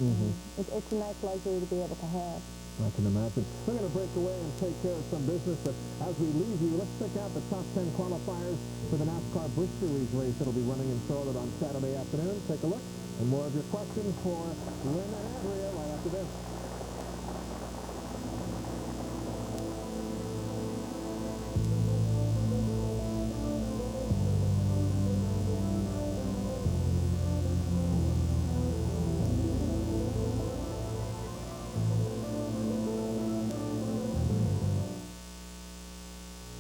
it's a nice luxury to be able to have. I can imagine. We're going to break away and take care of some business, but as we leave you, let's check out the top 10 qualifiers for the NASCAR Busch Series race that'll be running in Charlotte on Saturday afternoon. Take a look, and more of your questions for Lynn and Andrea right after this.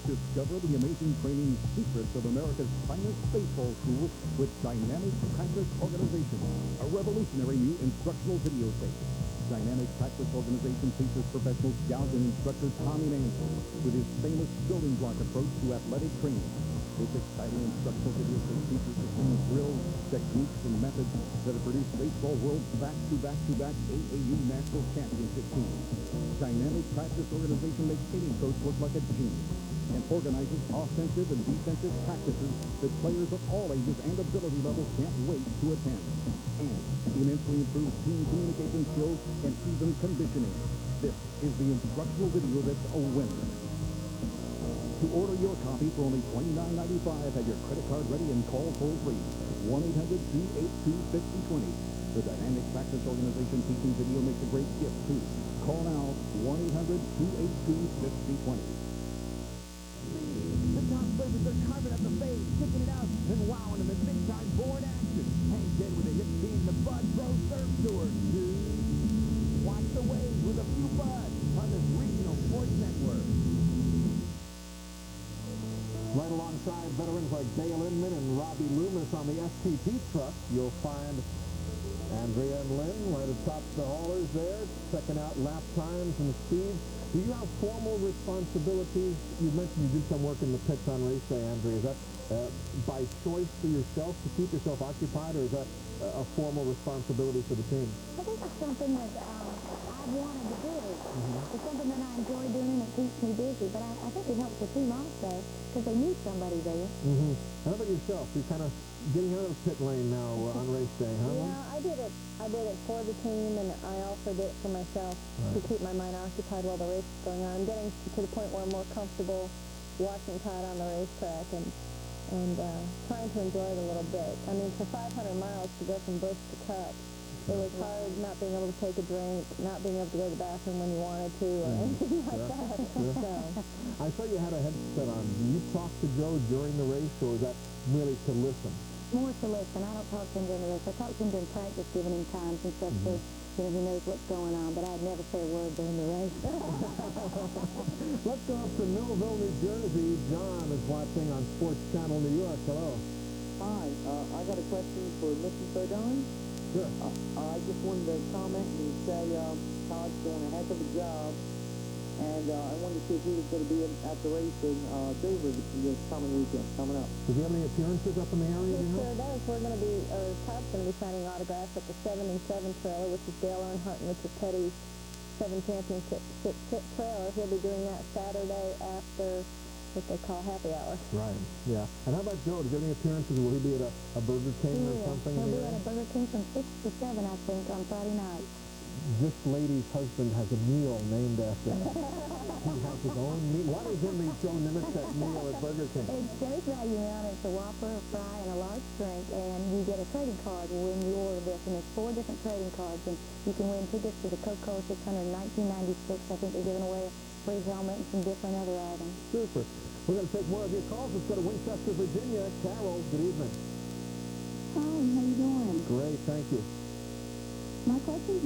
Discover the amazing training secrets of America's finest baseball school with Dynamic Practice Organization, a revolutionary new instructional video tape. Dynamic Practice Organization features professional scout and instructor Tommy Nancy with his famous building block approach to athletic training. This exciting instructional video tape features the same drills, techniques, and methods that have produced baseball world's back-to-back AAU national championship teams. Dynamic Practice Organization makes any coach look like a genius and organizes offensive and defensive practices that players of all ages and ability levels can't wait to attend. And immensely improves team communication skills and even conditioning. This is the instructional video that's a winner. To order your copy for only $29.95, have your credit card ready and call toll-free 1-800-282-5020. The Dynamic Practice Organization teaching video makes a great gift, too. Call now 1-800-282-5020. The top players are carving up the fade, kicking it out, and wowing them in big-time board action. Hank Dead with a hit being the Bud Pro Surf Tour. Watch the waves with a few buds on this regional sports network. Right alongside veterans like Dale Inman and Robbie Loomis on the STP truck, you'll find Andrea and Lynn right atop the haulers there, checking out lap times and speeds. Do you have formal responsibilities? You mentioned you do some work in the pits on race day, Andrea. Is that by choice for yourself to keep yourself occupied, or is that a formal responsibility for the team? I think it's something that I've wanted to do. It's something that I enjoy doing and it keeps me busy. But I think it helps the team also because they need somebody there. How about yourself? You're kind of getting out of the pit lane now on race day, huh? Yeah, I did it for the team, and I also did it for myself to keep my mind occupied while the race is going on. I'm getting to the point where I'm more comfortable watching Todd on the racetrack and trying to enjoy it a little bit. I mean, for 500 miles to go from bush to cup, it was hard not being able to take a drink, not being able to go to the bathroom when you wanted to, or anything like that. So. I saw you had a headset on. Do you talk to Joe during the race, or is that merely to listen? More to listen. I don't talk to him during the race. I talk to him during practice, giving him times and stuff, so he knows what's going on, but I'd never say a word during the race. Let's go up to Millville, New Jersey. John is watching on Sports Channel New York. Hello. Hi, I got a question for Mrs. ProNyne. Sure. I just wanted to comment and say Todd's doing a heck of a job, and I wanted to see if he was going to be at the race in Dover this coming weekend, coming up. Does he have any appearances up in the area? He sure does. We're going to be, or Todd's going to be signing autographs at the 77 trailer, which is Dale Earnhardt and Richard Petty's 7 championship trailer. He'll be doing that Saturday after what they call happy hour. Right, yeah. And how about Joe? Does he have any appearances? Will he be at a Burger King or something? He'll be at a Burger King from 6 to 7, I think, on Friday night. This lady's husband has a meal named after him. He has his own meal. What is in the Joe Nimicek meal at Burger King? It's Jenny's Value Round. It's a Whopper, a fry, and a large drink, and you get a trading card when you order this, and there's 4 different trading cards, and you can win tickets to the Coca-Cola 600 in 1996. I think they're giving away a free helmet and some different other items. Super. We're going to take more of your calls. Let's go to Winchester, Virginia. Carol, good evening. Hi, how you doing? Great, thank you. My question is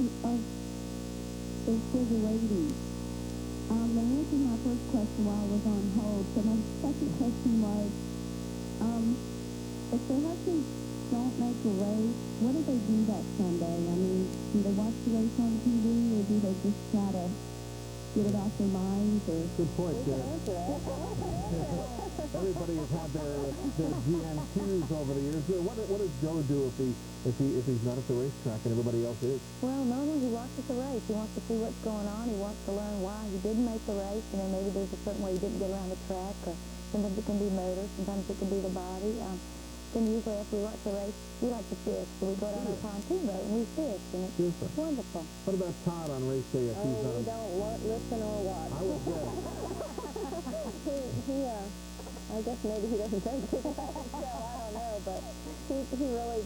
for the ladies. They answered my first question while I was on hold, so my second question was, if their husbands don't make a race, what do they do that Sunday? I mean, do they watch the race on TV, or do they just try to get it off their minds? Or good point, Everybody has had their GNQs over the years. What does Joe do if he's not at the racetrack and everybody else is? Well, normally he watches the race. He wants to see what's going on. He wants to learn why he didn't make the race, and then maybe there's a certain way he didn't get around the track, or sometimes it can be motor, sometimes it can be the body. Then usually after we watch the race, we like to fish, so we go down our pontoon boat and we fish, and it's wonderful. What about Todd on race day? If he's on... we don't listen or watch. I would bet. I guess maybe he doesn't take it. So I don't know, but he really,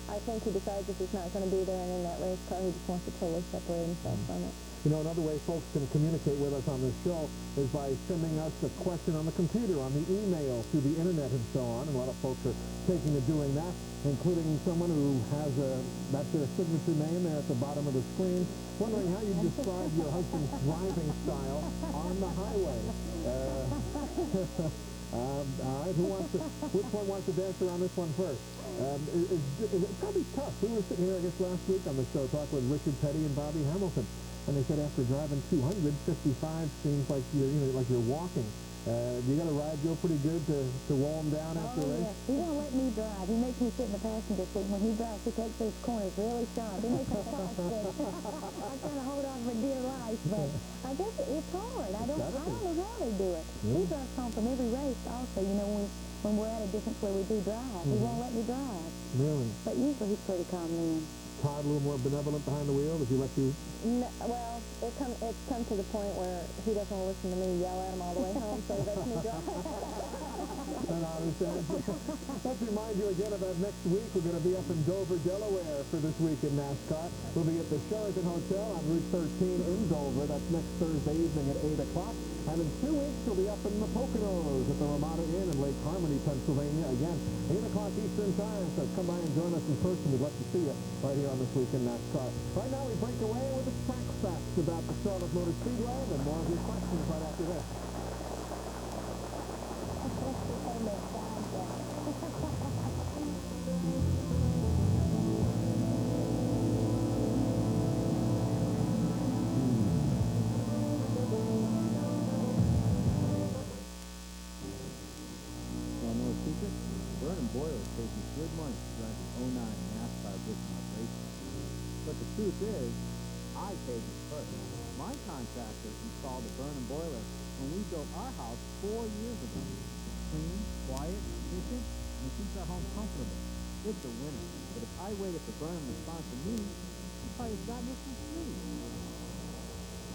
I think he decides if he's not going to be there and in that race car, he just wants to totally separate himself from it. You know, another way folks can communicate with us on this show is by sending us a question on the computer, on the email, through the internet and so on. And a lot of folks are taking to doing that, including someone who has that's their signature name there at the bottom of the screen, wondering how you describe your husband's driving style on the highway. All right, which one wants to dance around this one first? It's probably tough. We were sitting here, I guess, last week on the show talking with Richard Petty and Bobby Hamilton, and they said after driving 255 seems like you're walking. You got to ride Joe pretty good to roll him down after a race? Yeah. He won't let me drive. He makes me sit in the passenger seat. When he drives, he takes those corners really sharp. He makes me fast. I kind of hold on for dear life, but I guess it's hard. I don't know how they do it. He drives home from every race also. You know, when we're at a distance where we do drive, he won't let me drive. Really? But usually he's pretty calm then. Todd a little more benevolent behind the wheel? Does he let you? No, well, it's come to the point where he doesn't want to listen to me yell at him all the way home, so he lets me drive. And I understand. Let's remind you again about next week. We're going to be up in Dover, Delaware for this week in NASCAR. We'll be at the Sheraton Hotel on Route 13 in Dover. That's next Thursday evening at 8 o'clock. And in 2 weeks, we'll be up in the Poconos at the Ramada Inn in Lake Harmony, Pennsylvania. Again, 8 o'clock Eastern Time. So come by and join us in person. We'd love to see you right here on This Week in NASCAR. Right now, we break away with the track facts about the Charlotte Motor Speedway and more of your questions right after this. boilers paid me good money to drive the 09 NASCAR Bismarck race car. But the truth is, I paid them first. My contractor installed a burn-in boiler when we built our house 4 years ago. It's clean, quiet, efficient, and it keeps our home comfortable. It's a winner. But if I waited for Burnham to sponsor me, I'd probably have gotten it for free.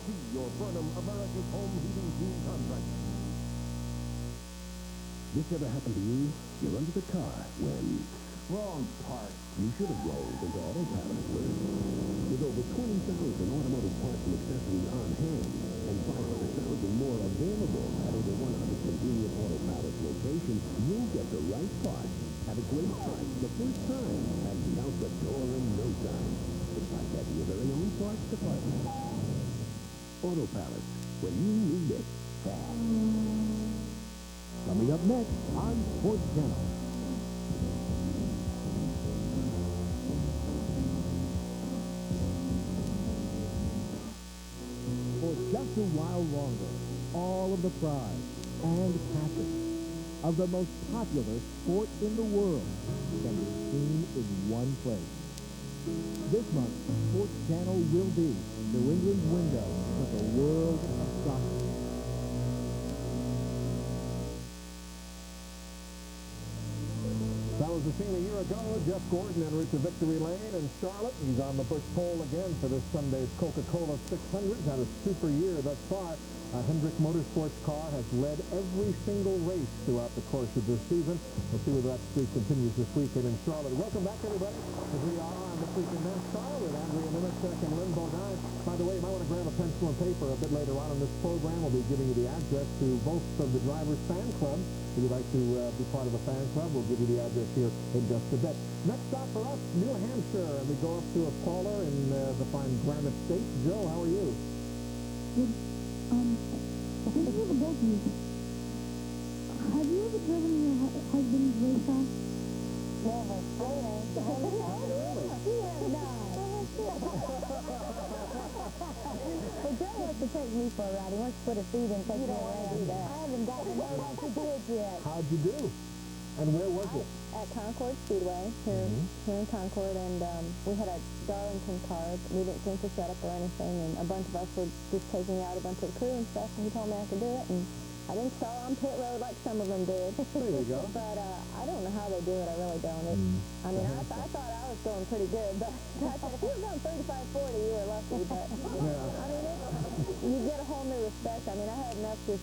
See your Burnham, America's home heating team contractor. This ever happened to you? You're under the car when... Wrong part. You should have rolled into Auto Palace first. With over 20,000 automotive parts and accessories on hand, and 500,000 more available at over 100 convenient Auto Palace locations, you'll get the right part at a great price the first time and be out the door in no time. It's like having your very own parts department. Auto Palace, when you need it fast. Coming up next on Sports Channel. For just a while longer, all of the pride and passion of the most popular sport in the world can be seen in one place. This month, Sports Channel will be New England's window to the world of soccer. That was the scene a year ago. Jeff Gordon en route to Victory Lane in Charlotte. He's on the Busch pole again for this Sunday's Coca-Cola 600. Had a super year thus far. Hendrick Motorsports car has led every single race throughout the course of this season. We'll see whether that streak continues this weekend in Charlotte. Welcome back, everybody, as we are on This Week in NASCAR with Andrea Nemechek and Lynn Bodine. By the way, you might want to grab a pencil and paper a bit later on in this program. We'll be giving you the address to both of the drivers' fan clubs. If you'd like to be part of a fan club, we'll give you the address here in just a bit. Next stop for us, New Hampshire, and we go up to a caller in the fine Granite State. Joe, how are you? Have you ever driven your husband's race car? Never. Really? You have not. Well, Joe wants to take me for a ride. He wants to put his feet in and take me around. I haven't gotten to know what to do it yet. How'd you do? And where was it? At Concord Speedway, here in Concord, and we had a Darlington car. We didn't think to set up or anything, and a bunch of us were just taking out a bunch of the crew and stuff, and he told me I could do it, and I didn't start on pit road like some of them did. There you go. But I don't know how they do it. I really don't. I mean, I thought I was going pretty good, but I said, if you were going 35-40, you were lucky, but I mean, you get a whole new respect. I mean, I had enough just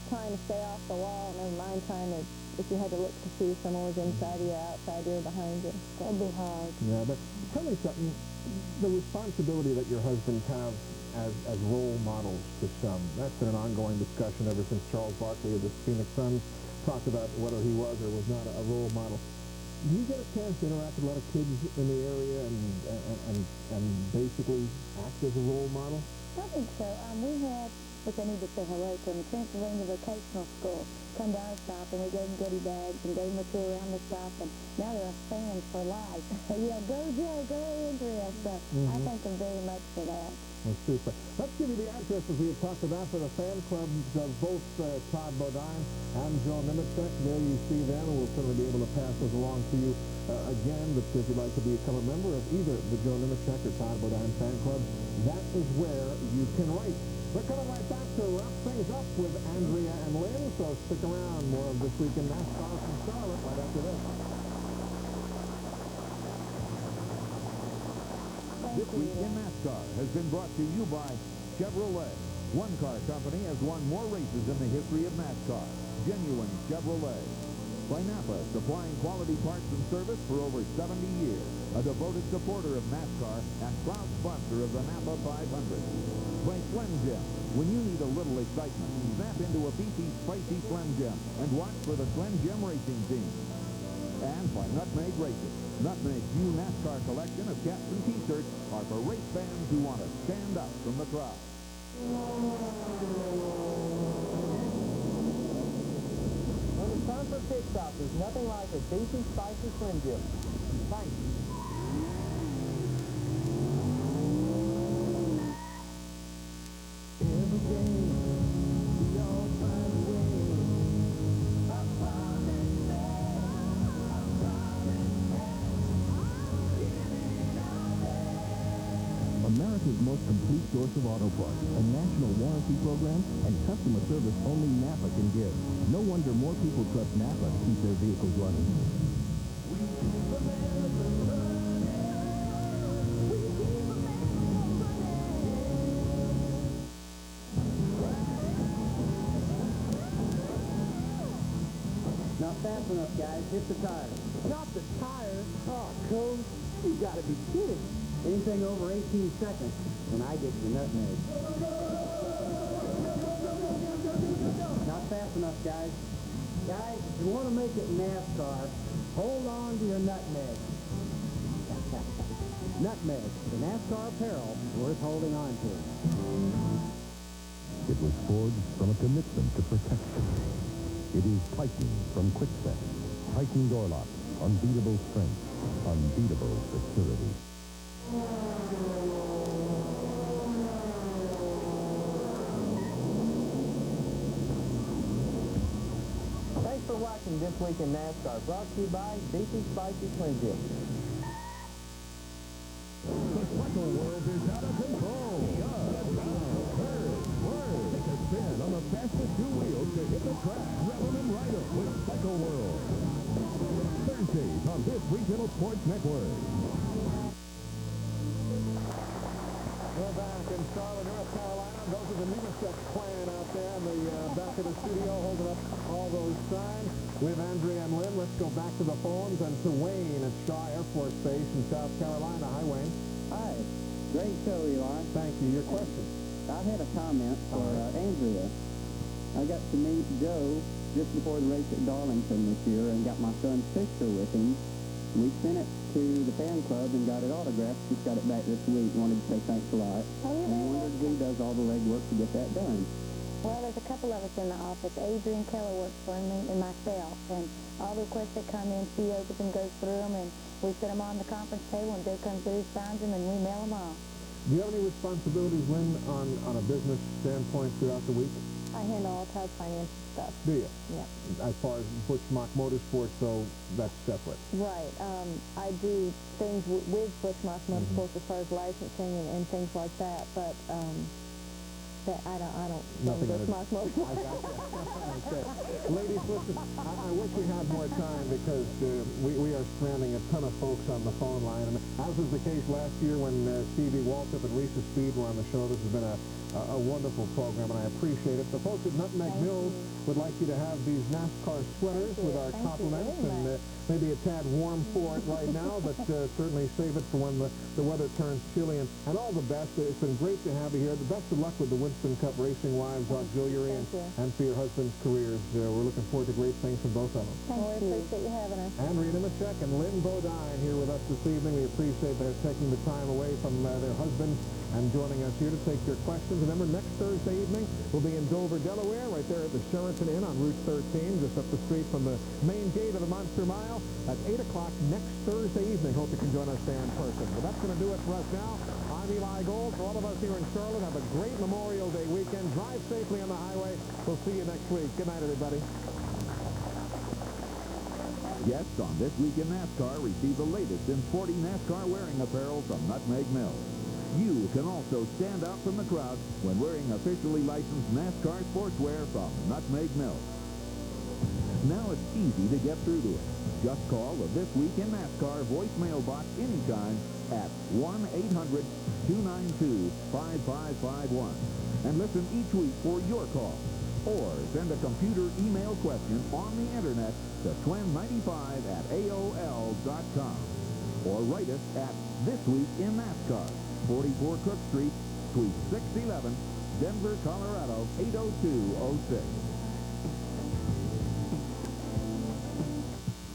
trying to stay off the wall, never mind trying to, if you had to look to see if someone was inside you or outside you or behind you. That'd be hard. Yeah, but tell me something. The responsibility that your husbands have as role models to some, that's been an ongoing discussion ever since Charles Barkley of the Phoenix Suns talked about whether he was or was not a role model. Do you get a chance to interact with a lot of kids in the area and basically act as a role model? I think so. We had, which I need to say hello to them, Pennsylvania Vocational School, come to our stop, and we gave them goodie bags and gave them a tour around the stop, and now they're fans for life. So, yeah, go Joe, go Andrea. So I thank them very much for that. Well, super. Let's give you the addresses we have talked about for the fan clubs of both Todd Bodine and Joe Nemechek. There you see them, and we'll certainly be able to pass those along to you again. But if you'd like to become a member of either the Joe Nemechek or Todd Bodine fan club, that is where you can write. We're coming right back to wrap things up with Andrea and Lynn, so stick around. More of This Week in NASCAR from Charlotte right after this. This Week in NASCAR has been brought to you by Chevrolet. One car company has won more races in the history of NASCAR. Genuine Chevrolet. By Napa, supplying quality parts and service for over 70 years. A devoted supporter of NASCAR and proud sponsor of the Napa 500. By Slim Jim. When you need a little excitement, snap into a beefy, spicy Slim Jim and watch for the Slim Jim racing team. And by Nutmeg Racing. Nutmeg's new NASCAR collection of caps and t-shirts are for race fans who want to stand out from the crowd. When it's time for pit stop, there's nothing like a beefy, spicy Slim Jim. Thanks. America's most complete source of auto parts, a national warranty program, and customer service only Napa can give. No wonder more people trust Napa to keep their vehicles running. Not fast enough, guys. Hit the tire. Not the tire. Oh, Coach, you gotta be kidding. Anything over 18 seconds, and I get the nutmeg. Not fast enough, guys. Guys, if you want to make it in NASCAR, hold on to your nutmeg. Nutmeg, the NASCAR apparel worth holding on to. It was forged from a commitment to protection. It is Titan from Quickset. Titan door lock. Unbeatable strength. Unbeatable security. Thanks for watching This Week in NASCAR, brought to you by Beefy Spicy Slim Jim. The cycle world is out of control. Take a spin on the fastest two wheels to hit the track. Revel and ride 'em with Cycle World. Thursdays on this Regional Sports Network. We're back in Charlotte, North Carolina. Those are the NESN playing out there in the back of the studio, holding up all those signs. With Andrea and Lynn, let's go back to the phones and to Wayne at Shaw Air Force Base in South Carolina. Hi, Wayne. Hi. Great show, Eli. Thank you. Your question? I had a comment for Andrea. I got to meet Joe just before the race at Darlington this year and got my son's picture with him. We sent it to the fan club and got it autographed. Just got it back this week. Wanted to say thanks a lot. Oh, you're And very wondered who does all the legwork to get that done. Well, there's a couple of us in the office. Adrian Keller works for me and myself, and all the requests that come in, she opens and goes through them, and we put them on the conference table, and Joe comes through, signs them, and we mail them off. Do you have any responsibilities, Lynn, on a business standpoint throughout the week? I handle all types of financial stuff. Do you? Yeah. As far as Butch Motorsports, though, that's separate. Right. I do things with Butch Motorsports as far as licensing and things like that, but that I don't Nothing Butch I Motorsports. got you. Okay. Ladies, listen, I wish we had more time because we are stranding a ton of folks on the phone line. And as was the case last year when Stevie Waltrip and Risa Speed were on the show, this has been a wonderful program, and I appreciate it. The folks at Nutmeg Mills would like you to have these NASCAR sweaters with our compliments, and maybe a tad warm for it right now, but certainly save it for when the weather turns chilly, and all the best. It's been great to have you here. The best of luck with the Winston Cup Racing Wives Auxiliary and for your husband's careers. We're looking forward to great things from both of them. Thank you. We appreciate you having us. And Rita Machek and Lynn Bodine here with us this evening. We appreciate their taking the time away from their husbands and joining us here to take your questions. Remember, next Thursday evening, we'll be in Dover, Delaware, right there at the Sheraton Inn on Route 13, just up the street from the main gate of the Monster Mile at 8 o'clock next Thursday evening. Hope you can join us there in person. But that's going to do it for us now. I'm Eli Gold. For all of us here in Charlotte, have a great Memorial Day weekend. Drive safely on the highway. We'll see you next week. Good night, everybody. Guests on This Week in NASCAR receive the latest in sporty NASCAR wearing apparel from Nutmeg Mills. You can also stand out from the crowd when wearing officially licensed NASCAR sportswear from Nutmeg Mills. Now it's easy to get through to us. Just call the This Week in NASCAR voicemail box anytime at 1-800-292-5551 and listen each week for your call. Or send a computer email question on the internet to twin95@AOL.com. Or write us at This Week in NASCAR, 44 Cook Street, Suite 611, Denver, Colorado, 80206.